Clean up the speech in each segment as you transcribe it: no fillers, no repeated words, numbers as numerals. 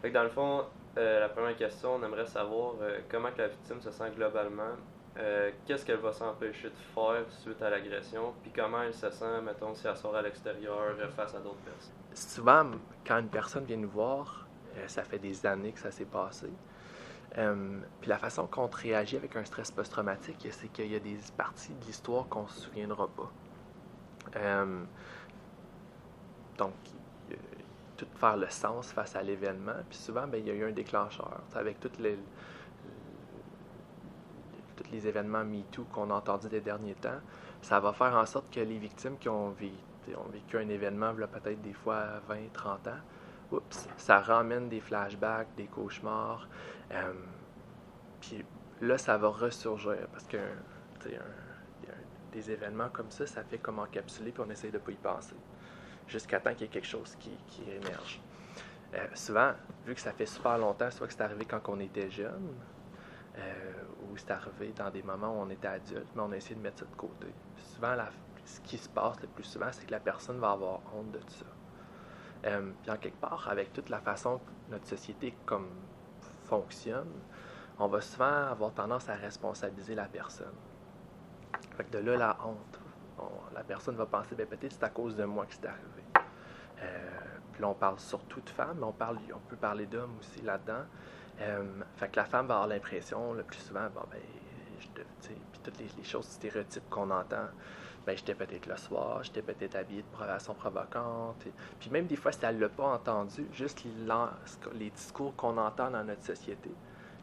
Fait que dans le fond, la première question, on aimerait savoir comment que la victime se sent globalement, qu'est-ce qu'elle va s'empêcher de faire suite à l'agression, puis comment elle se sent, mettons, si elle sort à l'extérieur face à d'autres personnes. Souvent, quand une personne vient nous voir, ça fait des années que ça s'est passé. Puis la façon qu'on réagit avec un stress post-traumatique, c'est qu'il y a des parties de l'histoire qu'on ne se souviendra pas. Donc, tout faire le sens face à l'événement. Puis souvent, il y a eu un déclencheur. Avec tous les événements MeToo qu'on a entendus des derniers temps, ça va faire en sorte que les victimes qui ont vécu un événement, peut-être des fois 20, 30 ans, ça ramène des flashbacks, des cauchemars. Puis là, ça va ressurgir parce que des événements comme ça fait comme encapsuler, puis on essaye de ne pas y penser. Jusqu'à temps qu'il y ait quelque chose qui émerge. Souvent, vu que ça fait super longtemps, soit que c'est arrivé quand on était jeune, ou c'est arrivé dans des moments où on était adulte, mais on a essayé de mettre ça de côté. Puis souvent, ce qui se passe le plus souvent, c'est que la personne va avoir honte de tout ça. Puis en quelque part, avec toute la façon que notre société fonctionne, on va souvent avoir tendance à responsabiliser la personne. Fait que de là, la honte. La personne va penser, peut-être c'est à cause de moi que c'est arrivé. Puis là, on parle surtout de femmes, mais on peut parler d'hommes aussi là-dedans. Fait que la femme va avoir l'impression, le plus souvent, puis toutes les choses stéréotypes qu'on entend, j'étais peut-être le soir, j'étais peut-être habillée de façon provocante. Puis même des fois, si elle ne l'a pas entendu, juste les discours qu'on entend dans notre société,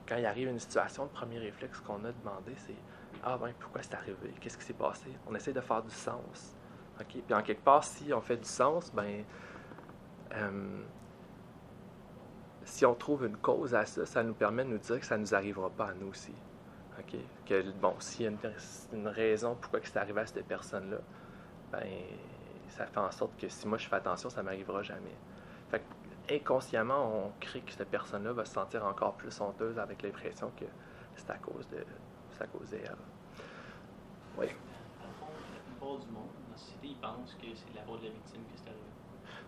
quand il arrive une situation, le premier réflexe qu'on a demandé, c'est « Ah pourquoi c'est arrivé? Qu'est-ce qui s'est passé? » On essaie de faire du sens. Okay? Puis en quelque part, si on fait du sens, si on trouve une cause à ça, ça nous permet de nous dire que ça ne nous arrivera pas à nous aussi. Okay? Que, s'il y a une raison pourquoi c'est arrivé à cette personne-là, ça fait en sorte que si moi je fais attention, ça ne m'arrivera jamais. Fait que, inconsciemment, on crée que cette personne-là va se sentir encore plus honteuse avec l'impression que c'est à cause d'elle. Oui. Dans le fond, la plupart du monde, dans la société, ils pensent que c'est de la faute de la victime que c'est arrivé.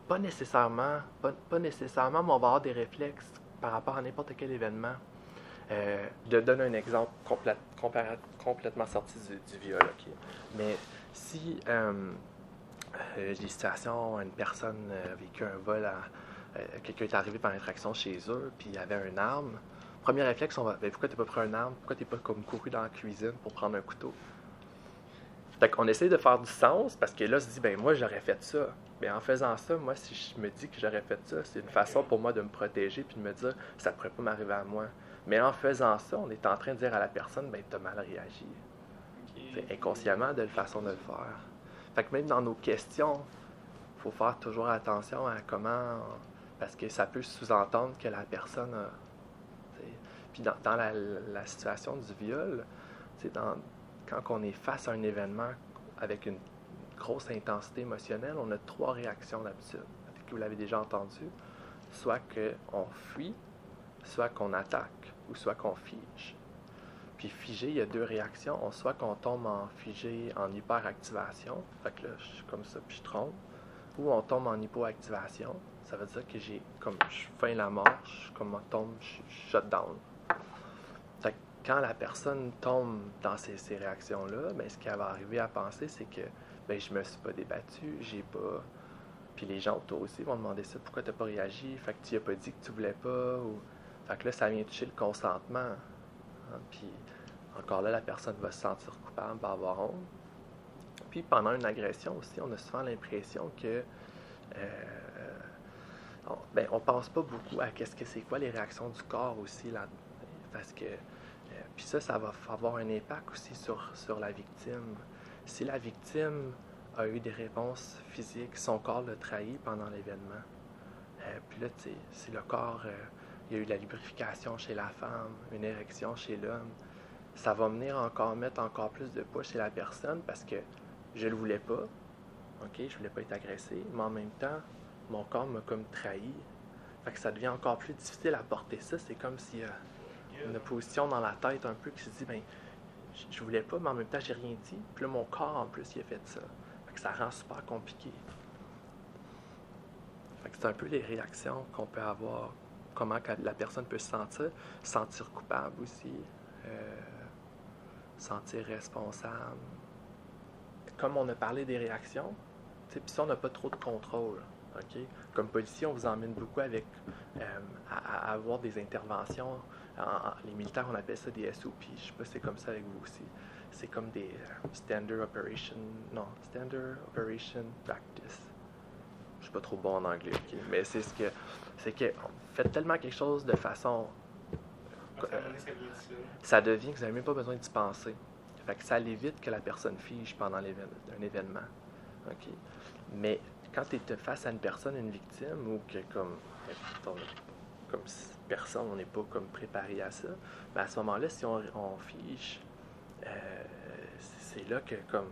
Pas nécessairement, mais on va avoir des réflexes par rapport à n'importe quel événement. Je donne un exemple complètement sorti du viol. Okay? Mais si des situations, une personne a vécu un vol, quelqu'un est arrivé par infraction chez eux, puis il y avait une arme, premier réflexe, on va pourquoi t'as pas pris une arme? Pourquoi t'es pas comme couru dans la cuisine pour prendre un couteau? Fait qu'on essaie de faire du sens parce que là, on se dit, moi, j'aurais fait ça. Mais en faisant ça, moi, si je me dis que j'aurais fait ça, c'est une façon pour moi de me protéger puis de me dire, ça ne pourrait pas m'arriver à moi. Mais en faisant ça, on est en train de dire à la personne, t'as mal réagi. C'est inconsciemment de la façon de le faire. Fait que même dans nos questions, il faut faire toujours attention à comment... Parce que ça peut sous-entendre que la personne a... Puis dans la situation du viol, quand on est face à un événement avec une grosse intensité émotionnelle, on a 3 réactions d'habitude. Peut-être que vous l'avez déjà entendu. Soit qu'on fuit, soit qu'on attaque, ou soit qu'on fige. Puis figé, il y a 2 réactions. Soit qu'on tombe en figé, en hyperactivation, fait que là, je suis comme ça, puis je trompe. Ou on tombe en hypoactivation, ça veut dire que je feins la mort, je shut down. Fait que quand la personne tombe dans ces réactions-là, ce qu'elle va arriver à penser, c'est que je me suis pas débattu, j'ai pas... Puis les gens autour aussi vont demander ça, pourquoi t'as pas réagi? Fait que tu as pas dit que tu voulais pas, ou... Fait que là, ça vient toucher le consentement. Hein? Puis encore là, la personne va se sentir coupable, va avoir honte. Puis pendant une agression aussi, on a souvent l'impression que on pense pas beaucoup à qu'est-ce que c'est quoi les réactions du corps aussi là, parce que puis ça va avoir un impact aussi sur la victime. Si la victime a eu des réponses physiques, son corps l'a trahi pendant l'événement. Puis là, si le corps, il y a eu de la lubrification chez la femme, une érection chez l'homme, ça va mettre encore plus de poids chez la personne parce que je le voulais pas, je voulais pas être agressé, mais en même temps, mon corps m'a comme trahi. Fait que ça devient encore plus difficile à porter ça. C'est comme s'il y a une opposition dans la tête un peu qui se dit, je voulais pas, mais en même temps, j'ai rien dit. Puis là, mon corps, en plus, il a fait ça. Fait que ça rend super compliqué. Fait que c'est un peu les réactions qu'on peut avoir comment la personne peut se sentir coupable aussi, sentir responsable. Comme on a parlé des réactions, puis ça, on n'a pas trop de contrôle. Okay? Comme policier, on vous emmène beaucoup avec à avoir des interventions. Les militaires, on appelle ça des SOP. Je ne sais pas si c'est comme ça avec vous aussi. C'est comme des Standard Operation Practice. Je suis pas trop bon en anglais, okay? Mais c'est que on fait tellement quelque chose de façon... ça devient que vous n'avez même pas besoin d'y penser. Fait que ça évite que la personne fige pendant un événement. Okay? Mais quand tu es face à une personne, une victime, ou que comme personne, on n'est pas comme préparé à ça, ben à ce moment-là, si on fige, c'est là que comme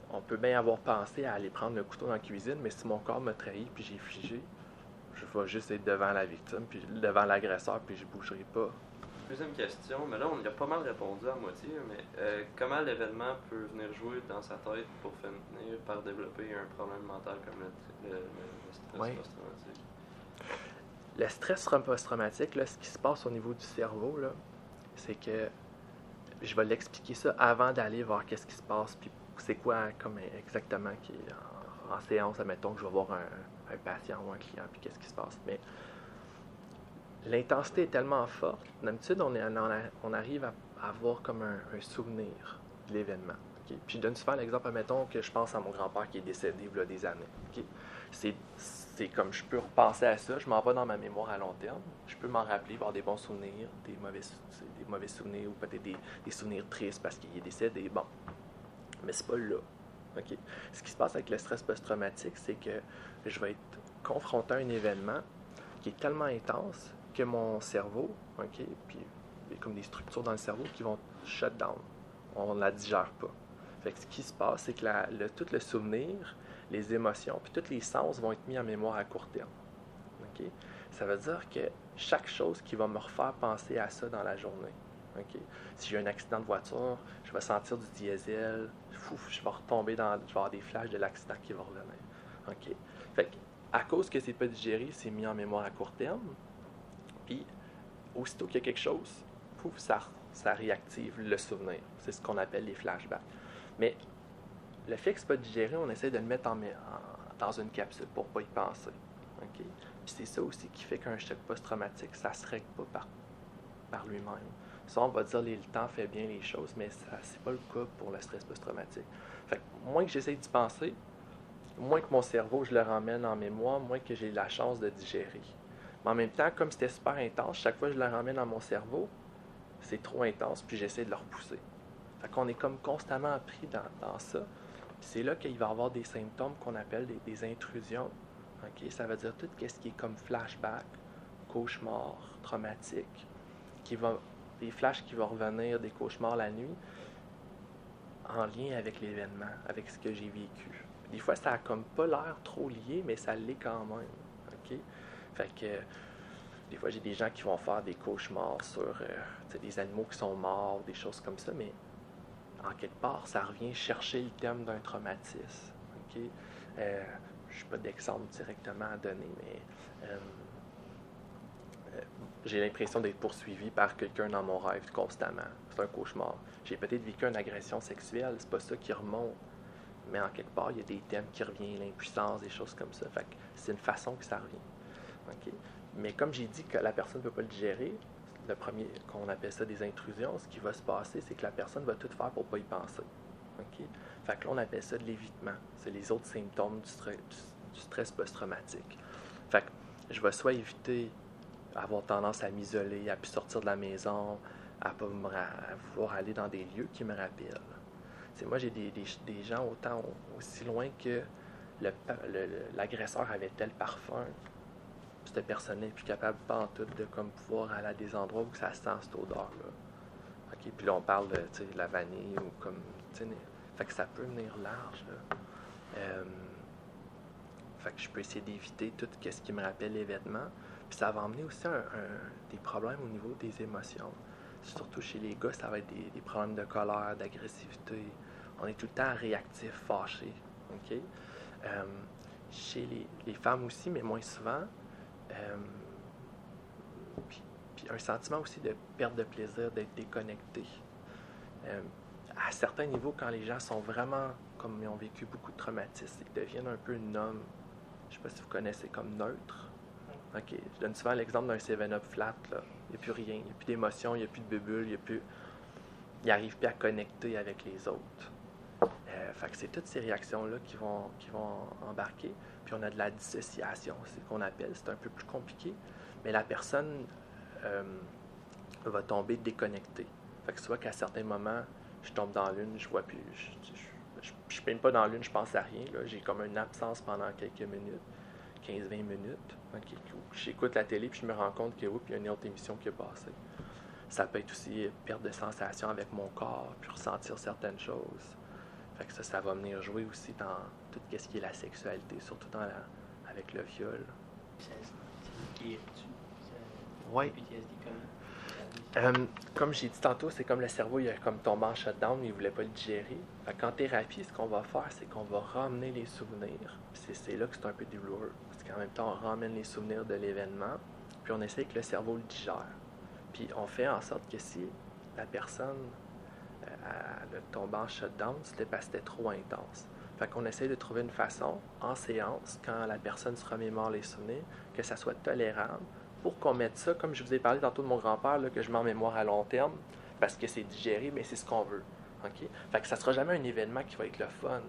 on peut bien avoir pensé à aller prendre le couteau dans la cuisine, mais si mon corps m'a trahi puis j'ai figé, je vais juste être devant la victime, puis devant l'agresseur, puis je bougerai pas. Deuxième question, mais là on y a pas mal répondu à moitié, mais comment l'événement peut venir jouer dans sa tête pour finir par développer un problème mental comme le stress post-traumatique? Le stress post-traumatique, là, ce qui se passe au niveau du cerveau, là, c'est que je vais l'expliquer ça avant d'aller voir qu'est-ce qui se passe, puis c'est quoi comme exactement qui est en séance, admettons que je vais voir un patient ou un client, puis qu'est-ce qui se passe. Mais l'intensité est tellement forte. D'habitude, on arrive à avoir comme un souvenir de l'événement. Okay? Puis je donne souvent l'exemple, admettons que je pense à mon grand-père qui est décédé il y a des années. Okay? C'est comme je peux repenser à ça, je m'en vais dans ma mémoire à long terme, je peux m'en rappeler, avoir des bons souvenirs, des mauvais souvenirs, ou peut-être des souvenirs tristes parce qu'il est décédé. Bon, mais c'est pas là. Okay? Ce qui se passe avec le stress post-traumatique, c'est que je vais être confronté à un événement qui est tellement intense que mon cerveau, okay, puis il y a comme des structures dans le cerveau qui vont shut down. On ne la digère pas. Fait que ce qui se passe, c'est que tout le souvenir, les émotions, puis tous les sens vont être mis en mémoire à court terme. Okay? Ça veut dire que chaque chose qui va me refaire penser à ça dans la journée. Okay? Si j'ai un accident de voiture, je vais sentir du diesel, je vais retomber je vais avoir des flashs de l'accident qui va revenir. Okay? Fait que, à cause que c'est pas digéré, c'est mis en mémoire à court terme. Puis, aussitôt qu'il y a quelque chose, ça réactive le souvenir. C'est ce qu'on appelle les flashbacks. Mais le fait que ce n'est pas digéré, on essaie de le mettre dans une capsule pour ne pas y penser. Okay? Puis c'est ça aussi qui fait qu'un choc post-traumatique, ça ne se règle pas par lui-même. Ça, on va dire le temps fait bien les choses, mais ce n'est pas le cas pour le stress post-traumatique. Fait que moins que j'essaie d'y penser, moins que mon cerveau, je le ramène en mémoire, moins que j'ai la chance de digérer. Mais en même temps, comme c'était super intense, chaque fois que je le ramène dans mon cerveau, c'est trop intense, puis j'essaie de le repousser. Fait qu'on est comme constamment pris dans ça. Puis c'est là qu'il va y avoir des symptômes qu'on appelle des intrusions. Okay? Ça veut dire tout ce qui est comme flashback, cauchemar, traumatique, des flashs qui vont revenir, des cauchemars la nuit, en lien avec l'événement, avec ce que j'ai vécu. Des fois, ça n'a comme pas l'air trop lié, mais ça l'est quand même. Okay? Fait que des fois, j'ai des gens qui vont faire des cauchemars sur des animaux qui sont morts, des choses comme ça, mais en quelque part, ça revient chercher le thème d'un traumatisme. Okay? Je n'ai pas d'exemple directement à donner, mais j'ai l'impression d'être poursuivi par quelqu'un dans mon rêve constamment. C'est un cauchemar. J'ai peut-être vécu une agression sexuelle, c'est pas ça qui remonte. Mais en quelque part, il y a des thèmes qui reviennent, l'impuissance, des choses comme ça. Fait que c'est une façon que ça revient. Okay? Mais comme j'ai dit que la personne ne peut pas le digérer, le premier, qu'on appelle ça des intrusions, ce qui va se passer, c'est que la personne va tout faire pour ne pas y penser. Okay? Fait que là, on appelle ça de l'évitement. C'est les autres symptômes du stress post-traumatique. Fait que je vais soit éviter avoir tendance à m'isoler, à ne plus sortir de la maison, à vouloir aller dans des lieux qui me rappellent. T'sais, moi, j'ai des gens autant aussi loin que l'agresseur avait tel parfum, cette personne n'est plus capable pas en tout de comme, pouvoir aller à des endroits où ça sent cette odeur-là. Okay? Puis là, on parle de la vanille ou comme... Fait que ça peut venir large. Fait que je peux essayer d'éviter tout ce qui me rappelle l'événement. Puis ça va emmener aussi des problèmes au niveau des émotions. Surtout chez les gars, ça va être des problèmes de colère, d'agressivité. On est tout le temps réactif, fâché. Okay? Chez les femmes aussi, mais moins souvent, Puis un sentiment aussi de perte de plaisir, d'être déconnecté. À certains niveaux, quand les gens sont vraiment, comme ils ont vécu beaucoup de traumatismes, ils deviennent un peu nommes. Je ne sais pas si vous connaissez comme neutre. OK. Je donne souvent l'exemple d'un 7-Up flat. Là. Il n'y a plus rien, il n'y a plus d'émotion, il n'y a plus de bulle, il n'arrive plus à connecter avec les autres. Fait que c'est toutes ces réactions-là qui vont embarquer. Puis on a de la dissociation, c'est ce qu'on appelle. C'est un peu plus compliqué. Mais la personne va tomber déconnectée. Fait que soit qu'à certains moments, je tombe dans l'une, je vois plus. Je peine pas dans l'une, je pense à rien. Là. J'ai comme une absence pendant quelques minutes, 15-20 minutes. Okay. J'écoute la télé puis je me rends compte qu'il y a une autre émission qui est passée. Ça peut être aussi perte de sensation avec mon corps, puis ressentir certaines choses. Fait que ça va venir jouer aussi dans tout ce qui est la sexualité, surtout avec le viol. Ça guérit-tu? Oui. PTSD comment? Comme j'ai dit tantôt, c'est comme le cerveau, il a comme tombé en shutdown, il ne voulait pas le digérer. Fait qu'en thérapie, ce qu'on va faire, c'est qu'on va ramener les souvenirs. C'est là que c'est un peu douloureux. Parce qu'en même temps, on ramène les souvenirs de l'événement, puis on essaie que le cerveau le digère. Puis on fait en sorte que si la personne elle tombe en shutdown, c'était parce que c'était trop intense. Fait qu'on essaie de trouver une façon, en séance, quand la personne se remémore les souvenirs, que ça soit tolérable, pour qu'on mette ça, comme je vous ai parlé tantôt de mon grand-père, là, que je mets en mémoire à long terme, parce que c'est digéré, mais c'est ce qu'on veut. Okay? Fait que ça sera jamais un événement qui va être le fun,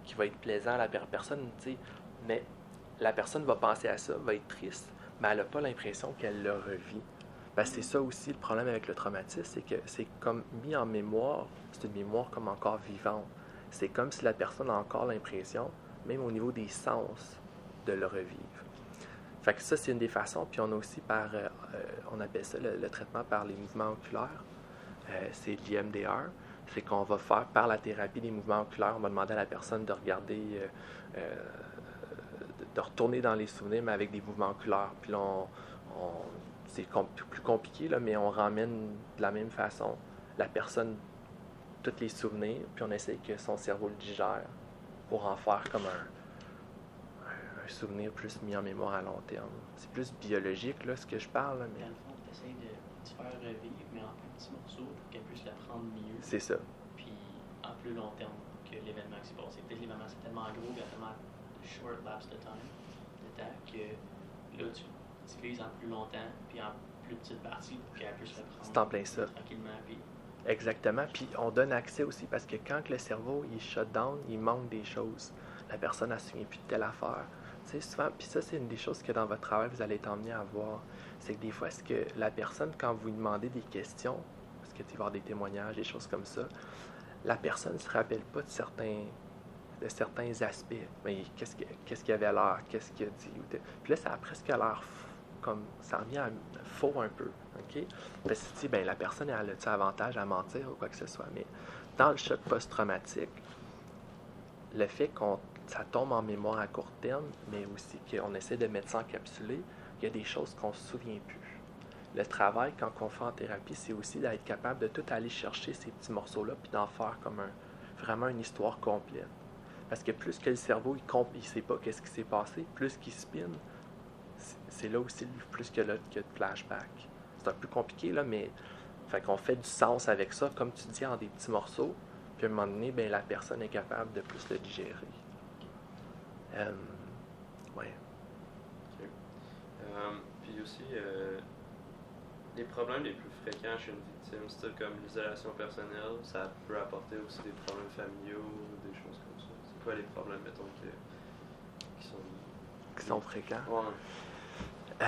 qui va être plaisant à la personne, mais la personne va penser à ça, va être triste, mais elle n'a pas l'impression qu'elle le revit. Parce que c'est ça aussi le problème avec le traumatisme, c'est que c'est comme mis en mémoire, c'est une mémoire comme encore vivante. C'est comme si la personne a encore l'impression, même au niveau des sens, de le revivre. Fait que ça, c'est une des façons. Puis on a aussi on appelle ça le traitement par les mouvements oculaires. C'est l'IMDR. C'est qu'on va faire par la thérapie des mouvements oculaires. On va demander à la personne de regarder, de retourner dans les souvenirs, mais avec des mouvements oculaires. Puis là, c'est plus compliqué, là, mais on ramène de la même façon la personne, tous les souvenirs, puis on essaie que son cerveau le digère pour en faire comme un souvenir plus mis en mémoire à long terme. C'est plus biologique, là, ce que je parle. Là, mais... Dans le fond, tu essaies de te faire revivre, mais en petits morceaux pour qu'elle puisse l'apprendre mieux. C'est ça. Puis en plus long terme que l'événement qui s'est passé. Peut-être l'événement c'est tellement gros, il y a tellement de short lapse de temps que là, tu utilises en plus longtemps, puis en plus petite partie pour qu'elle puisse l'apprendre. C'est en plein ça. Tranquillement. Puis... Exactement. Puis on donne accès aussi parce que quand le cerveau il shut down, il manque des choses. La personne ne se souvient plus de telle affaire. Tu sais, souvent, puis ça, c'est une des choses que dans votre travail, vous allez être emmené à voir. C'est que des fois, est-ce que la personne, quand vous lui demandez des questions, parce que tu vas avoir des témoignages, des choses comme ça, la personne ne se rappelle pas de certains aspects. Mais qu'est-ce qu'il y avait à l'heure? Qu'est-ce qu'il a dit? Puis là, ça a presque l'air comme ça revient à faux un peu. Okay? Parce que tu dis, la personne, elle a-tu avantage à mentir ou quoi que ce soit? Mais dans le choc post-traumatique, le fait ça tombe en mémoire à court terme, mais aussi qu'on essaie de mettre ça encapsulé, il y a des choses qu'on ne se souvient plus. Le travail, quand on fait en thérapie, c'est aussi d'être capable de tout aller chercher ces petits morceaux-là, puis d'en faire comme vraiment une histoire complète. Parce que plus que le cerveau, il ne sait pas qu'est-ce qui s'est passé, plus qu'il spin, c'est là aussi plus que là qu'il y a de flashback. C'est un peu compliqué, là, mais fait qu'on fait du sens avec ça, comme tu dis, en des petits morceaux, puis à un moment donné, la personne est capable de plus le digérer. Ouais. Okay. Puis aussi, les problèmes les plus fréquents chez une victime, c'est comme l'isolation personnelle, ça peut apporter aussi des problèmes familiaux, des choses comme ça. C'est quoi les problèmes, mettons, qui sont fréquents? Ouais.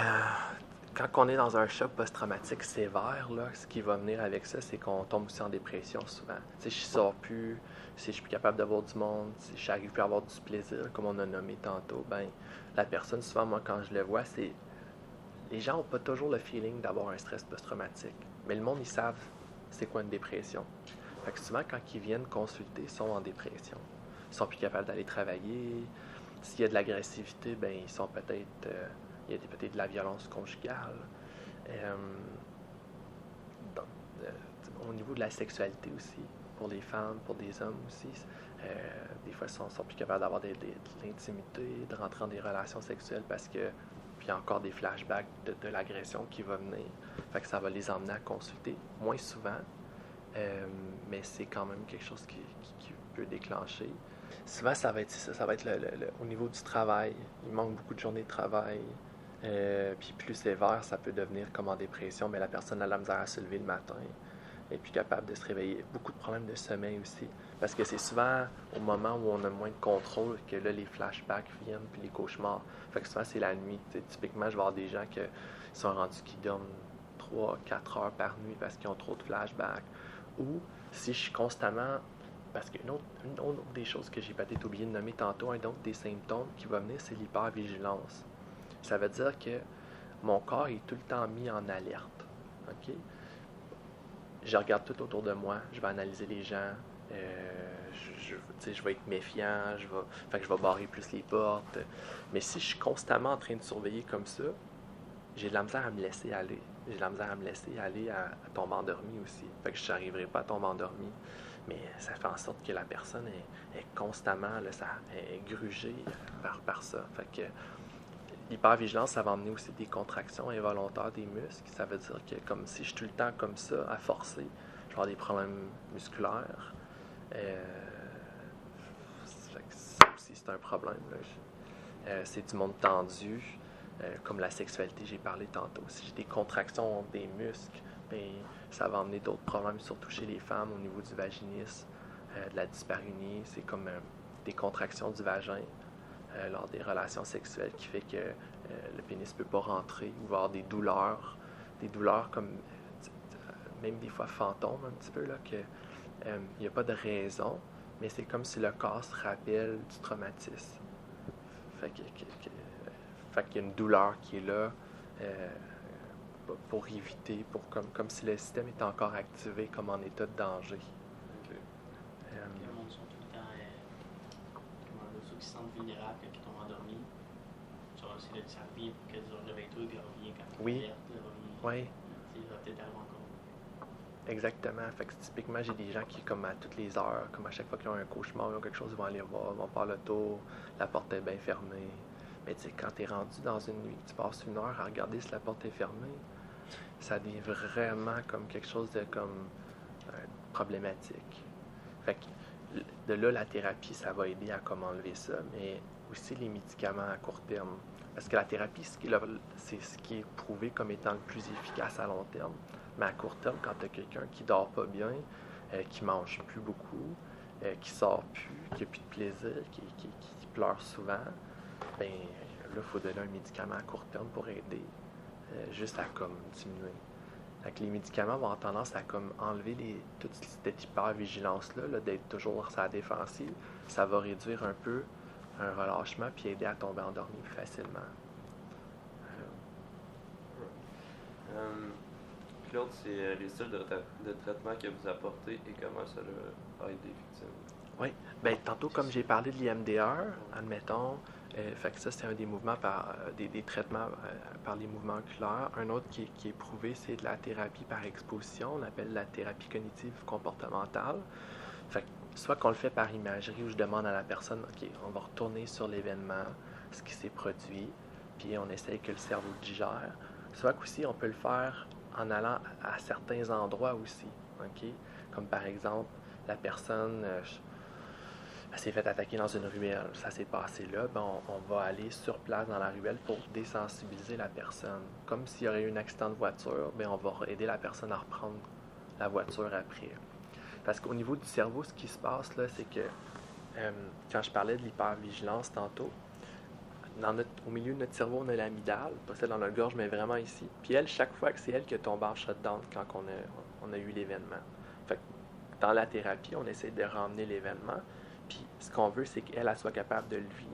Quand on est dans un choc post-traumatique sévère, là, ce qui va venir avec ça, c'est qu'on tombe aussi en dépression souvent. Si je sors plus, si je suis plus capable d'avoir du monde, si je n'arrive plus à avoir du plaisir, comme on a nommé tantôt, la personne, souvent, moi, quand je le vois, c'est... Les gens n'ont pas toujours le feeling d'avoir un stress post-traumatique. Mais le monde, ils savent c'est quoi une dépression. Fait que souvent, quand ils viennent consulter, ils sont en dépression. Ils sont plus capables d'aller travailler. S'il y a de l'agressivité, ils sont peut-être... il y a peut-être de la violence conjugale. Au niveau de la sexualité aussi, pour les femmes, pour des hommes aussi, des fois, ils sont plus capables d'avoir de l'intimité, de rentrer dans des relations sexuelles parce que, puis il y a encore des flashbacks de l'agression qui va venir. Fait que ça va les emmener à consulter moins souvent, mais c'est quand même quelque chose qui peut déclencher. Souvent, ça va être au niveau du travail. Il manque beaucoup de journées de travail. Puis plus sévère, ça peut devenir comme en dépression, mais la personne a la misère à se lever le matin et puis capable de se réveiller. Beaucoup de problèmes de sommeil aussi, parce que c'est souvent au moment où on a moins de contrôle que là, les flashbacks viennent, puis les cauchemars. Fait que souvent, c'est la nuit. T'sais, typiquement, je vais voir des gens qui sont rendus qui dorment 3-4 heures par nuit parce qu'ils ont trop de flashbacks. Ou si je suis constamment... Parce qu'une autre des choses que j'ai peut-être oublié de nommer tantôt, un autre des symptômes qui va venir, c'est l'hypervigilance. Ça veut dire que mon corps est tout le temps mis en alerte. OK? Je regarde tout autour de moi, je vais analyser les gens, je vais être méfiant, je vais barrer plus les portes. Mais si je suis constamment en train de surveiller comme ça, j'ai de la misère à me laisser aller. J'ai de la misère à me laisser aller à tomber endormi aussi. Fait que je n'arriverai pas à tomber endormi. Mais ça fait en sorte que la personne est constamment là, est grugée par ça. Fait que l'hypervigilance, ça va emmener aussi des contractions involontaires des muscles. Ça veut dire que comme si je suis tout le temps comme ça, à forcer, je vais avoir des problèmes musculaires. Ça aussi, c'est un problème. C'est du monde tendu, comme la sexualité, j'ai parlé tantôt. Si j'ai des contractions des muscles, bien, ça va emmener d'autres problèmes, surtout chez les femmes, au niveau du vaginisme, de la dyspareunie. C'est comme des contractions du vagin lors des relations sexuelles qui fait que le pénis ne peut pas rentrer ou avoir des douleurs comme même des fois fantômes un petit peu, là, que il n'y a pas de raison, mais c'est comme si le corps se rappelle du traumatisme. Fait qu'il y a une douleur qui est là pour éviter, comme si le système était encore activé comme en état de danger. OK. Le monde sont tout le temps, ceux qui se sentent vulnérables quand ils tombent endormis. Tu vas essayer de s'appuyer pour que tu réveilles-toi et puis reviens quand tu Oui. es alerte. Oui. Il va peut-être arriver encore. Exactement. Fait que typiquement, j'ai des gens qui, comme à toutes les heures, comme à chaque fois qu'ils ont un cauchemar, ils ont quelque chose, ils vont aller voir, ils vont faire le tour, la porte est bien fermée. Mais tu sais, quand tu es rendu dans une nuit, tu passes une heure à regarder si la porte est fermée, ça devient vraiment comme quelque chose de comme problématique. Fait que de là, la thérapie, ça va aider à comme enlever ça, mais aussi les médicaments à court terme. Parce que la thérapie, c'est ce qui est prouvé comme étant le plus efficace à long terme. Mais à court terme, quand tu as quelqu'un qui dort pas bien, qui mange plus beaucoup, qui sort plus, qui n'a plus de plaisir, qui pleure souvent, ben là, il faut donner un médicament à court terme pour aider, juste à comme diminuer. Fait que les médicaments vont avoir tendance à comme enlever toute cette hypervigilance-là, d'être toujours sur la défensive. Ça va réduire un peu un relâchement puis aider à tomber endormi plus facilement. Puis l'autre, c'est les styles de traitement que vous apportez et comment ça aide des victimes. Oui. Bien, tantôt, comme j'ai parlé de l'EMDR, admettons, fait que ça, c'est un des mouvements des traitements par les mouvements oculaires. Un autre qui est prouvé, c'est de la thérapie par exposition. On appelle la thérapie cognitive comportementale. Fait que soit qu'on le fait par imagerie où je demande à la personne, OK, on va retourner sur l'événement, ce qui s'est produit, puis on essaye que le cerveau digère. Soit qu'aussi, on peut le faire en allant à certains endroits aussi, OK? Comme par exemple, la personne elle s'est fait attaquer dans une ruelle, ça s'est passé là, ben on va aller sur place dans la ruelle pour désensibiliser la personne. Comme s'il y aurait eu un accident de voiture, ben on va aider la personne à reprendre la voiture après. Parce qu'au niveau du cerveau, ce qui se passe là, c'est que quand je parlais de l'hypervigilance tantôt, au milieu de notre cerveau, on a l'amygdale, pas celle dans notre gorge, mais vraiment ici. Puis elle, chaque fois que c'est elle qui tombe en shutdown quand on a eu l'événement. Fait que dans la thérapie, on essaie de ramener l'événement. Puis ce qu'on veut, c'est qu'elle soit capable de le vivre.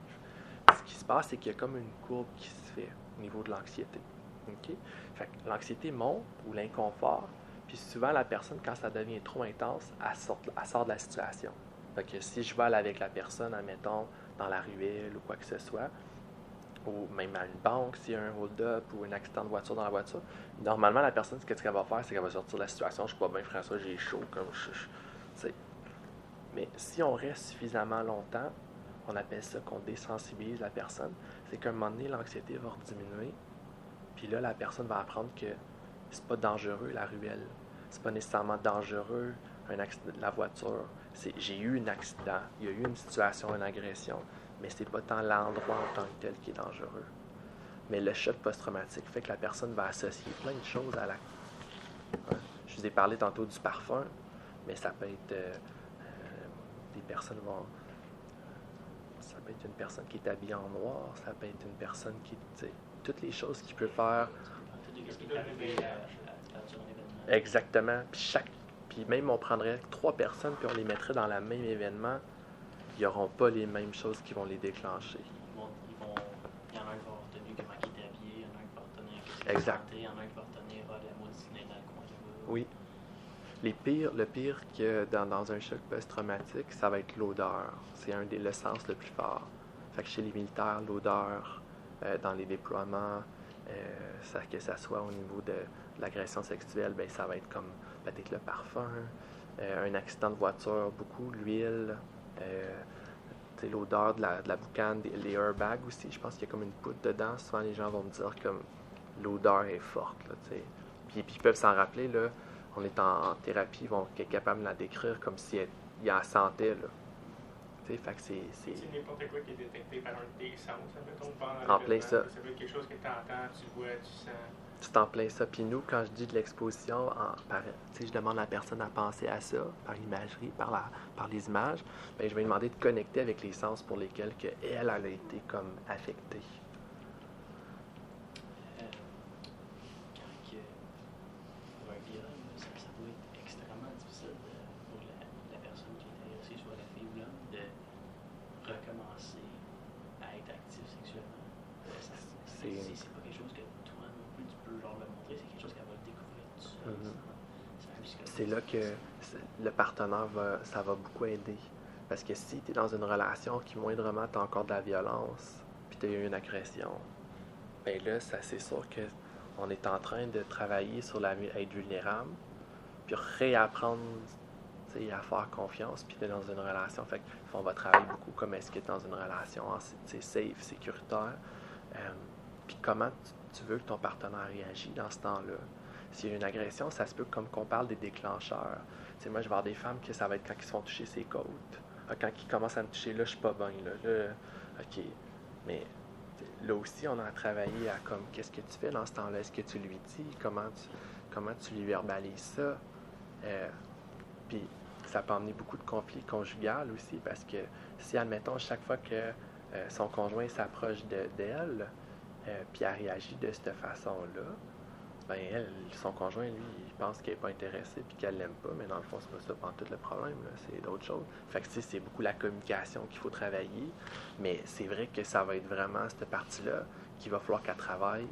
Ce qui se passe, c'est qu'il y a comme une courbe qui se fait au niveau de l'anxiété. OK? Fait que l'anxiété monte ou l'inconfort. Puis souvent, la personne, quand ça devient trop intense, elle sort de la situation. Fait que si je vais aller avec la personne, admettons, dans la ruelle ou quoi que ce soit, ou même à une banque, s'il y a un hold-up ou un accident de voiture dans la voiture, normalement, la personne, ce qu'elle va faire, c'est qu'elle va sortir de la situation. Je ne suis pas bien, François, j'ai chaud, comme tu sais. Mais si on reste suffisamment longtemps, on appelle ça qu'on désensibilise la personne. C'est qu'à un moment donné, l'anxiété va diminuer. Puis là, la personne va apprendre que c'est pas dangereux, la ruelle. C'est pas nécessairement dangereux, un accident de la voiture. J'ai eu un accident, il y a eu une situation, une agression, mais c'est pas tant l'endroit en tant que tel qui est dangereux. Mais le choc post-traumatique fait que la personne va associer plein de choses à la... Je vous ai parlé tantôt du parfum, mais ça peut être... des personnes vont... Ça peut être une personne qui est habillée en noir, ça peut être une personne qui... toutes les choses qui peut faire... Exactement. Puis même on prendrait 3 personnes puis on les mettrait dans le même événement, ils n'auront pas les mêmes choses qui vont les déclencher. Il y en a un qui va retenir comment il est habillé, il y en a un qui va retenir qu'est-ce qu'il exact. sentait, il y en a un qui va retenir la maudite fenêtre dans le coin là-bas. Oui. Le pire que dans un choc post-traumatique, ça va être l'odeur. C'est le sens le plus fort. Fait que chez les militaires, l'odeur, dans les déploiements, que ça soit au niveau de l'agression sexuelle, ben ça va être comme peut-être le parfum, un accident de voiture, beaucoup l'huile, l'odeur de la boucane, les airbags aussi. Je pense qu'il y a comme une poudre dedans. Souvent, les gens vont me dire comme l'odeur est forte. Là, puis ils peuvent s'en rappeler. Là, on est en thérapie, ils vont être capables de la décrire comme si il en sentait. Là. Fait que c'est n'importe quoi qui est détecté par un de tes sens, mettons, pendant en plein ça. Ça peut être quelque chose que tu entends, tu vois, tu sens. C'est en plein ça. Puis nous, quand je dis de l'exposition, je demande à la personne à penser à ça, par l'imagerie, par les images, bien, je vais lui demander de connecter avec les sens pour lesquels elle a été comme affectée. Pour un viol, ça doit être extrêmement difficile pour la personne qui est agressée, soit la fille ou l'homme, de recommencer à être active sexuellement. C'est pas quelque chose que toi non plus tu peux le montrer, c'est quelque chose qu'elle va découvrir tout seul. C'est là que le partenaire ça va beaucoup aider. Parce que si tu es dans une relation qui moindrement tu as encore de la violence, puis tu as eu une agression, bien là, c'est sûr qu'on est en train de travailler sur être vulnérable, puis réapprendre à faire confiance, puis d'être dans une relation. Fait qu'on va travailler beaucoup comme est-ce que tu es dans une relation safe, sécuritaire. Puis comment tu veux que ton partenaire réagisse dans ce temps-là. S'il y a une agression, ça se peut comme qu'on parle des déclencheurs. Moi, je vais voir des femmes que ça va être quand ils se font toucher ses côtes. Quand ils commencent à me toucher, là, je suis pas bien. Là, OK. Mais là aussi, on a travaillé à comme, qu'est-ce que tu fais dans ce temps-là? Est-ce que tu lui dis? Comment tu lui verbalises ça? Puis ça peut emmener beaucoup de conflits conjugaux aussi, parce que si, admettons, chaque fois que son conjoint s'approche d'elle, puis elle réagit de cette façon-là, ben son conjoint, lui, il pense qu'elle n'est pas intéressée puis qu'elle l'aime pas, mais dans le fond, c'est pas ça pas tout le problème, là, c'est d'autres choses. Fait que c'est beaucoup la communication qu'il faut travailler, mais c'est vrai que ça va être vraiment cette partie-là qu'il va falloir qu'elle travaille.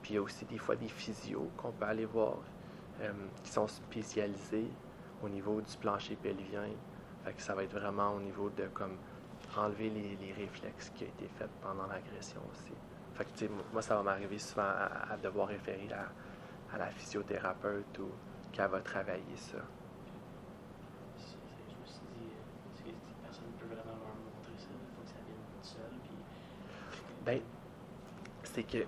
Puis il y a aussi des fois des physios qu'on peut aller voir qui sont spécialisés au niveau du plancher pelvien. Fait que ça va être vraiment au niveau de comme enlever les réflexes qui ont été faits pendant l'agression aussi. Fait que, moi, ça va m'arriver souvent à devoir référer à la physiothérapeute ou qu'elle va travailler ça. Je me suis dit, personne ne peut vraiment leur montrer ça. Il faut que ça vienne tout seul. Puis... Ben, c'est que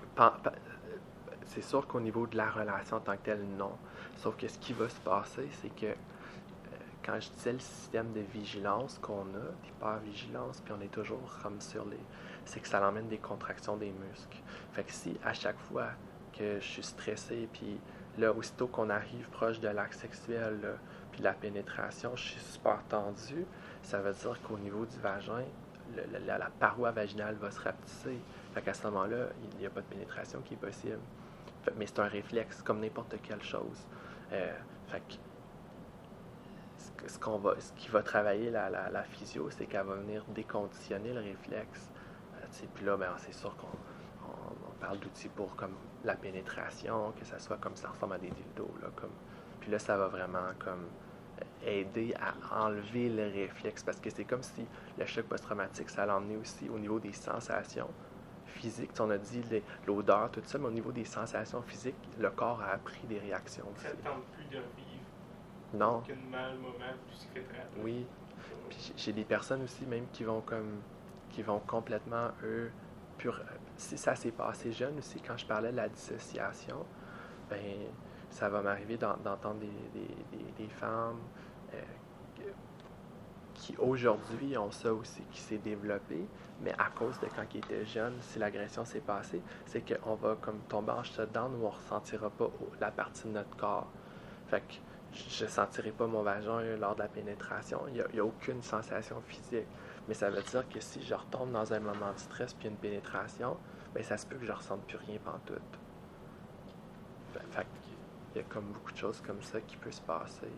c'est sûr qu'au niveau de la relation en tant que telle, non. Sauf que ce qui va se passer, c'est que quand je disais le système de vigilance qu'on a, d'hypervigilance, puis on est toujours comme c'est que ça l'emmène des contractions des muscles. Fait que si à chaque fois que je suis stressé, puis là, aussitôt qu'on arrive proche de l'acte sexuel, là, puis de la pénétration, je suis super tendu, ça veut dire qu'au niveau du vagin, la paroi vaginale va se rapetisser. Fait qu'à ce moment-là, il n'y a pas de pénétration qui est possible. Mais c'est un réflexe, comme n'importe quelle chose. Fait que ce qui va travailler la physio, c'est qu'elle va venir déconditionner le réflexe. Puis là, ben, c'est sûr qu'on parle d'outils pour comme la pénétration, que ça soit comme ça ressemble à des dildos. Là, puis là, ça va vraiment comme aider à enlever le réflexe, parce que c'est comme si le choc post-traumatique, ça l'a emmené aussi au niveau des sensations physiques. On a dit l'odeur, tout ça, mais au niveau des sensations physiques, le corps a appris des réactions aussi. Ça ne tente plus de vivre. Non. Qu'une mal moment, tout ce qui fait très. Oui. Puis j'ai des personnes aussi même qui vont comme qui vont complètement, eux, si ça s'est passé jeune aussi, quand je parlais de la dissociation, ben ça va m'arriver d'entendre des femmes qui aujourd'hui ont ça aussi qui s'est développé, mais à cause de quand ils étaient jeunes, si l'agression s'est passée, c'est qu'on va comme tomber en shutdown où on ne ressentira pas la partie de notre corps. Fait que je ne sentirai pas mon vagin lors de la pénétration. Il n'y a aucune sensation physique. Mais ça veut dire que si je retombe dans un moment de stress puis une pénétration, ben ça se peut que je ne ressente plus rien pantoute. Fait il y a comme beaucoup de choses comme ça qui peuvent se passer.